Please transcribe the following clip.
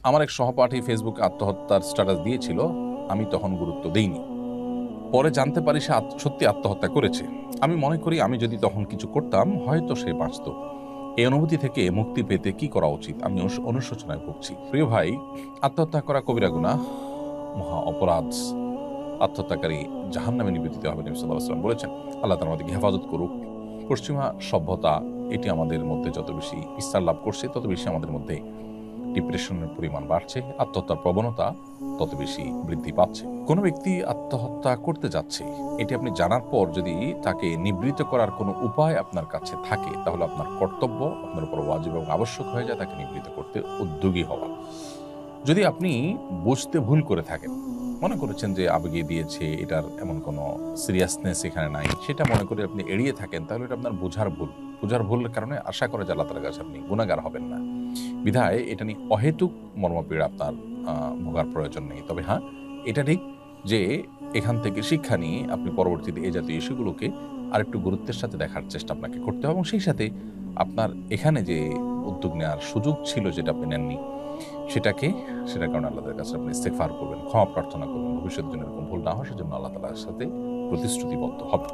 আমার এক সহপাঠী ফেসবুকে আত্মহত্যার স্ট্যাটাস দিয়েছিল, আমি তখন গুরুত্ব দেইনি। পরে জানতে পারি সে সত্যি আত্মহত্যা করেছে। আমি মনে করি আমি যদি তখন কিছু করতাম হয়তো সে বাঁচত। এই অনুভূতি থেকে মুক্তি পেতে কি করা উচিত? আমি অনুশোচনায় ভুগছি। প্রিয় ভাই, আত্মহত্যা করা কবিরা গুনাহ, মহা অপরাধ। আত্মহত্যাকারী জাহান্নামে নিবেদিত হবে, নবী সাল্লাল্লাহু আলাইহি ওয়াসাল্লাম বলেছেন। আল্লাহ তাআলা আমাদেরকে হেফাজত করুক। পশ্চিমা সভ্যতা এটি আমাদের মধ্যে যত বেশি বিস্তার লাভ করছে, তত বেশি আমাদের মধ্যে ডিপ্রেশনের পরিমাণ বাড়ছে, আত্মহত্যার প্রবণতা তত বেশি বৃদ্ধি পাচ্ছে। কোনো ব্যক্তি আত্মহত্যা করতে যাচ্ছে, এটি আপনি জানার পর যদি তাকে নিবৃত্ত করার কোনো উপায় আপনার কাছে থাকে, তাহলে আপনার কর্তব্য, আপনার উপর ওয়াজিব এবং আবশ্যক হয়ে যায় তাকে নিবৃত্ত করতে উদ্যোগী হওয়া। যদি আপনি বুঝতে ভুল করে থাকেন, মনে করেছেন যে আবেগে দিয়েছে, এটার এমন কোনো সিরিয়াসনেস এখানে নাই, সেটা মনে করে আপনি এড়িয়ে থাকেন, তাহলে এটা আপনার বোঝার ভুলের কারণে আশা করে যে আল্লাহ তাআলার কাছে আপনি গুনাহগার হবেন না। বিধায় এটা নিয়ে অহেতুক মর্মপীড়া আপনার ভোগার প্রয়োজন নেই। তবে হ্যাঁ, এটা ঠিক যে এখান থেকে শিক্ষা নিয়ে আপনি পরবর্তীতে এই জাতীয় ইস্যুগুলোকে আরেকটু গুরুত্বের সাথে দেখার চেষ্টা আপনাকে করতে হবে, এবং সেই সাথে আপনার এখানে যে উদ্যোগ নেওয়ার সুযোগ ছিল যেটা আপনি নেননি, সেটার কারণে আল্লাহর কাছে আপনি ইস্তেগফার করবেন, ক্ষমা প্রার্থনা করবেন, ভবিষ্যতের জন্য এরকম ভুল না হয় সেজন্য আল্লাহ তাআলার সাথে প্রতিশ্রুতিবদ্ধ হবে।